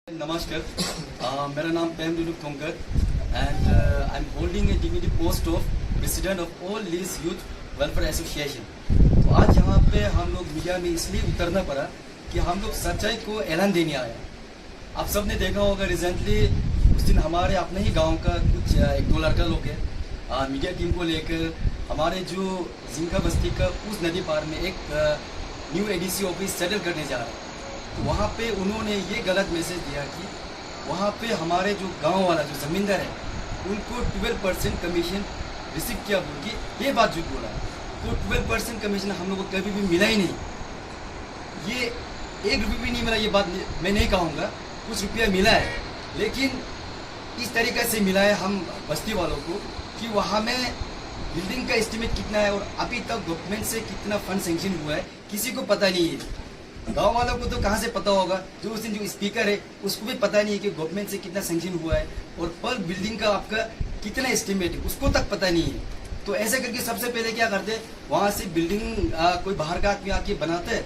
Namaskar, मेरा नाम पेमदुलु थोंकर and I'm holding a dignity post of president of all Lees Youth Welfare Association। तो आज यहाँ पे हम लोग मीडिया में इसलिए उतरना पड़ा कि हम लोग सच्चाई को ऐलान देने आए। आप सब ने देखा होगा रिसेंटली उस दिन हमारे अपने ही गांव का कुछ एक दो लड़का लोग है मीडिया टीम को लेकर हमारे जो जिंका बस्ती का उस नदी पार में एक न्यू एडीसी ऑफिस सेटल करने जा रहा है। तो वहाँ पे उन्होंने ये गलत मैसेज दिया कि वहाँ पे हमारे जो गांव वाला जो ज़मींदार है उनको 12% कमीशन रिसीव किया बोल के ये बात झूठ बोला। तो 12% कमीशन हम लोग को कभी भी मिला ही नहीं, ये 1 रुपये भी नहीं मिला। ये बात मैं नहीं कहूँगा, कुछ रुपया मिला है, लेकिन इस तरीक़े से मिला है हम बस्ती वालों को कि वहाँ में बिल्डिंग का एस्टिमेट कितना है और अभी तक गवर्नमेंट से कितना फंड सेंक्शन हुआ है किसी को पता नहीं है। गांव वालों को तो कहाँ से पता होगा, जो उस दिन जो स्पीकर है उसको भी पता नहीं है कि गवर्नमेंट से कितना सेंक्शन हुआ है और पर बिल्डिंग का आपका कितना एस्टिमेट है उसको तक पता नहीं है। तो ऐसे करके सबसे पहले क्या करते, वहाँ से बिल्डिंग कोई बाहर का आदमी आके बनाते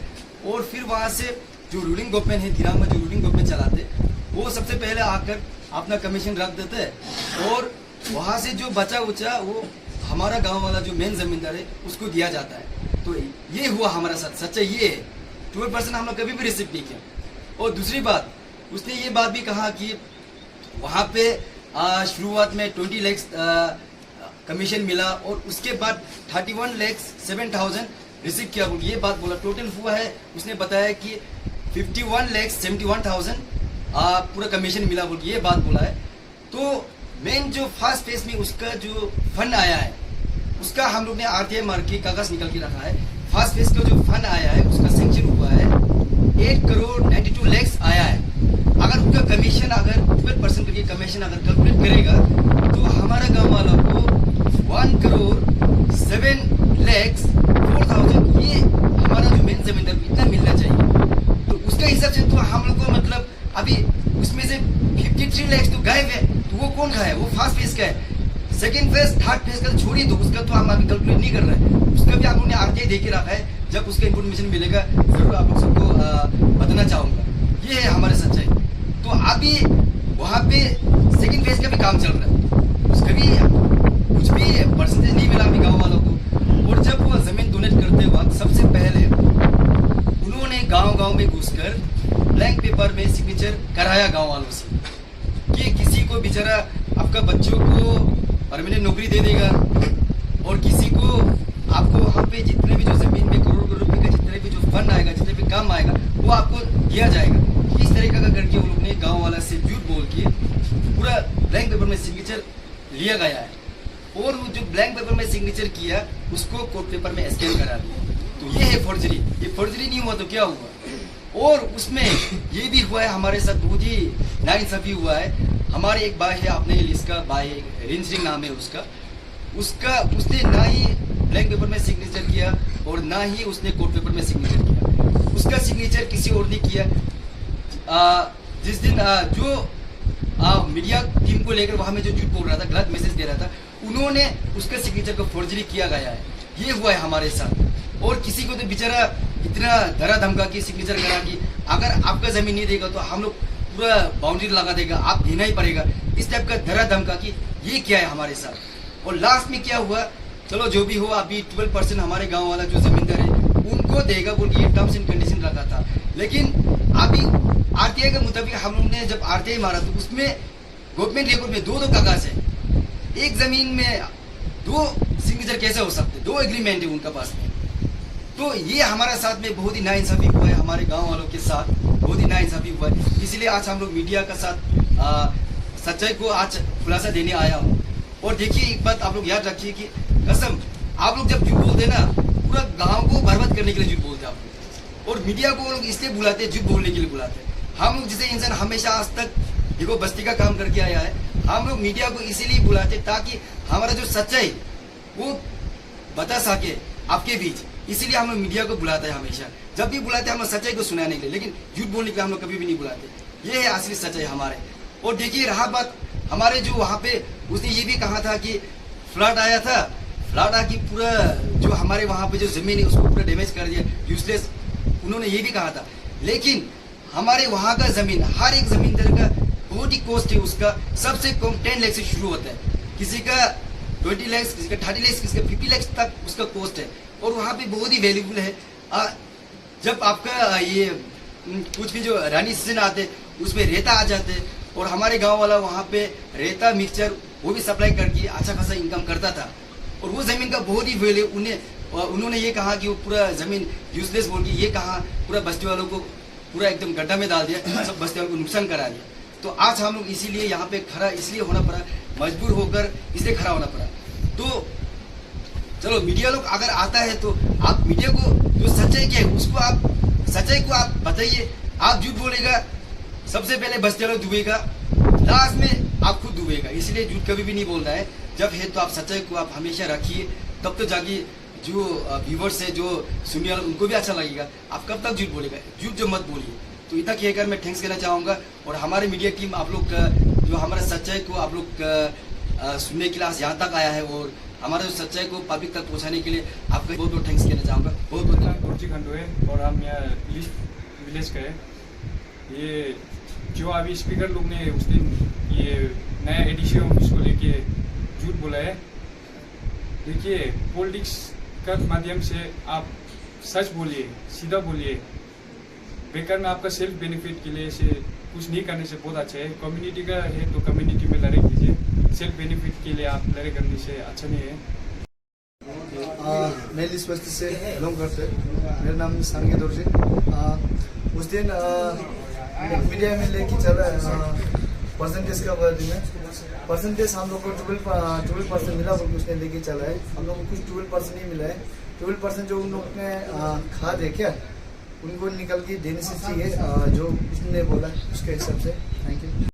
और फिर वहाँ से जो रूलिंग गवर्नमेंट है दिनांक में जो रूलिंग गवर्नमेंट चलाते वो सबसे पहले आकर अपना कमीशन रख देते और वहाँ से जो बचा उचा वो हमारा गाँव वाला जो मेन जमींदार है उसको दिया जाता है। तो ये हुआ हमारा साथ, सच्चाई ये है। 12% हम लोग कभी भी रिसीव नहीं किया। और दूसरी बात, उसने ये बात भी कहा कि वहाँ पे शुरुआत में 20 लाख कमीशन मिला और उसके बाद 31,07,000 रिसीव किया बोल ये बात बोला। टोटल हुआ है उसने बताया कि 51,71,000 पूरा कमीशन मिला बोल ये बात बोला है। तो मेन जो फर्स्ट फेज में उसका जो फंड आया है उसका हम लोग ने RTI मार के कागज निकल के रखा है। फर्स्ट फेज का जो फंड आया है उसका सेंक्शन हुआ है 8 करोड़ 92 लाख आया है। अगर उसका कमीशन अगर 12% करके कमीशन अगर कैलकुलेट करेगा तो हमारा गांव वालों को 1 करोड़ 7 लाख 4,000 ये हमारा जो मेन जमींदार को इतना मिलना चाहिए। तो उसका हिसाब से तो हम लोग को मतलब अभी उसमें से 53 लाख तो गायब है। तो वो कौन का है? वो फर्स्ट फेज का है। सेकेंड फेज थर्ड फेज का छोड़िए, तो उसका तो हम अभी कैलकुलेट नहीं कर रहे हैं। उसका भी आप लोगों ने RTI दे के रखा है। जब उसका इन्फॉर्मेशन मिलेगा जरूर आप लोग सबको बताना चाहूँगा। ये है हमारे सच्चाई। तो अभी वहाँ पे सेकेंड फेज का भी काम चल रहा है, उसका भी कुछ भी परसेंटेज नहीं मिला अभी गाँव वालों को। और जब वो जमीन डोनेट करते वक्त सबसे पहले उन्होंने गाँव में घुसकर ब्लैंक पेपर में सिग्नेचर कराया गाँव वालों से कि किसी को बेचारा आपका बच्चों को परमानेंट नौकरी दे देगा और किसी को आपको वहाँ पे जितने भी जो जमीन में करोड़ रुपए का जितने भी जो फंड आएगा जितने भी काम आएगा वो आपको दिया जाएगा। इस तरीके का करके वो लोग ने गाँव वाला से झूठ बोल के पूरा ब्लैंक पेपर में सिग्नेचर लिया गया है और वो जो ब्लैंक पेपर में सिग्नेचर किया उसको कोर्ट पेपर में स्कैन करा दिया। तो ये है फर्जरी। ये फर्जरी नहीं हुआ तो क्या हुआ? और उसमें ये भी हुआ है हमारे साथ बहुत ही नाइंसाफी हुआ है। हमारे एक भाई है, अपने इसका भाई रिन सिंह नाम है उसका उसने ना ही ब्लैंक पेपर में सिग्नेचर किया और ना ही उसने कोर्ट पेपर में सिग्नेचर किया। उसका सिग्नेचर किसी और ने किया। जिस दिन जो मीडिया टीम को लेकर वहाँ में जो झूठ बोल रहा था, गलत मैसेज दे रहा था, उन्होंने उसका सिग्नेचर को फर्जरी किया गया है। ये हुआ है हमारे साथ। और किसी को तो बेचारा इतना धरा धमका की सिग्नेचर करा कि अगर आपका जमीन नहीं देगा तो हम लोग पूरा बाउंड्री लगा देगा, आप देना ही पड़ेगा। इस टाइप का धरा धमका कि ये क्या है हमारे साथ। और लास्ट में क्या हुआ, चलो जो भी हुआ, अभी 12% हमारे गांव वाला जो जमींदार है उनको देगा बोल के टर्म्स एंड कंडीशन रखा था। लेकिन अभी RTI के मुताबिक हम लोग ने जब RTI मारा तो उसमें गवर्नमेंट रिकॉर्ड में दो कागज है। एक जमीन में 2 सिग्नेचर कैसे हो सकते? 2 एग्रीमेंट है उनका पास में। तो ये हमारा साथ में बहुत ही नाइंसाफी हुआ है, हमारे गांव वालों के साथ बहुत ही नाइंसाफी हुआ है। इसलिए आज हम लोग मीडिया का साथ सच्चाई को आज खुलासा देने आया हूँ। और देखिए एक बात आप लोग याद रखिए कि कसम आप लोग जब झूठ बोलते ना पूरा गांव को बर्बाद करने के लिए झूठ बोलते आप लोग। और मीडिया को लोग इसलिए बुलाते झूठ बोलने के लिए बुलाते। हम लोग जैसे इंसान हमेशा आज तक देखो बस्ती का काम करके आया है, हम लोग मीडिया को इसीलिए बुलाते ताकि हमारा जो सच्चाई वो बता सके आपके बीच। इसीलिए हम लोग मीडिया को बुलाते हैं हमेशा। जब भी बुलाते हैं हम लोग सच्चाई को सुनाने के लिए, लेकिन झूठ बोलने के लिए हम लोग कभी भी नहीं बुलाते। ये है असली सच्चाई हमारे। और देखिए रहा बात हमारे जो वहाँ पे उसने ये भी कहा था कि फ्लड आया था, फ्लड आके पूरा जो हमारे वहाँ पे जो जमीन है उसको पूरा डैमेज कर दिया, यूजलेस, उन्होंने ये भी कहा था। लेकिन हमारे वहाँ का जमीन, हर एक जमींदार का बहुत ही कॉस्ट है उसका, सबसे कम 10 लाख से शुरू होता है, किसी का 20 लाख, किसी का 30 लाख, किसी का 50 लाख तक उसका कॉस्ट है। और वहाँ पे बहुत ही वैल्यूबल है। जब आपका ये कुछ भी जो रानी सीजन आते उसमें रेता आ जाते, और हमारे गांव वाला वहाँ पे रेता मिक्सचर वो भी सप्लाई करके अच्छा खासा इनकम करता था। और वो जमीन का बहुत ही वैल्यू, उन्होंने ये कहा कि वो पूरा जमीन यूजलेस बोल के ये कहा, पूरा बस्ती वालों को पूरा एकदम गड्ढा में डाल दिया, सब बस्ती वालों को नुकसान करा दिया। तो आज हम लोग इसीलिए यहाँ पे खड़ा इसलिए होना पड़ा, मजबूर होकर इसलिए खड़ा होना पड़ा। तो चलो मीडिया लोग अगर आता है तो आप मीडिया को जो सच्चाई क्या है उसको आप सच्चाई को आप बताइए। आप झूठ बोलेगा सबसे पहले बस्ती वालों डूबेगा, लास्ट में आप खुद डूबेगा। इसलिए झूठ कभी भी नहीं बोलना है। जब है तो आप सच्चाई को आप हमेशा रखिए, तब तो जाके जो व्यूवर्स है, जो सुनने वाले उनको भी अच्छा लगेगा। आप कब तक झूठ बोलेगा, झूठ जो मत बोलिए। तो इतना कहकर मैं थैंक्स कहना चाहूँगा। और हमारे मीडिया टीम आप लोग जो हमारे सच्चाई को आप लोग सुनने के लिए आज यहाँ तक आया है, और हमारे सच्चाई को पब्लिक तक पहुँचाने के लिए आपका बहुत बहुत थैंक्स कहना चाहूँगा। बहुत बहुत गुरुजी खंडू है और हम यहाँ विलेज का है। ये जो अभी स्पीकर लोग ने उस दिन ये नया एडीसी ऑफिस को लेके झूठ बोला है। देखिए, पॉलिटिक्स का माध्यम से आप सच बोलिए, सीधा बोलिए। बेकार में आपका सेल्फ बेनिफिट के लिए से कुछ नहीं करने से बहुत अच्छा है। कम्युनिटी का है तो कम्युनिटी में लड़ाई कीजिए, सेल्फ बेनिफिट के लिए आप लड़ाई करने से अच्छा नहीं है। मैं इस बस्ती से बिलोंग करते, मेरा नाम सांगे दोर्जे। उस दिन मीडिया में लेके चला परसेंटेज का बारे में, परसेंटेज हम लोग को 12% मिला, उसने लेके चला है। हम लोग को कुछ 12% ही मिला है। 12% जो उन लोग ने खाद है क्या, उनको निकल के देने से चाहिए जो उसने बोला उसके हिसाब से। Thank you.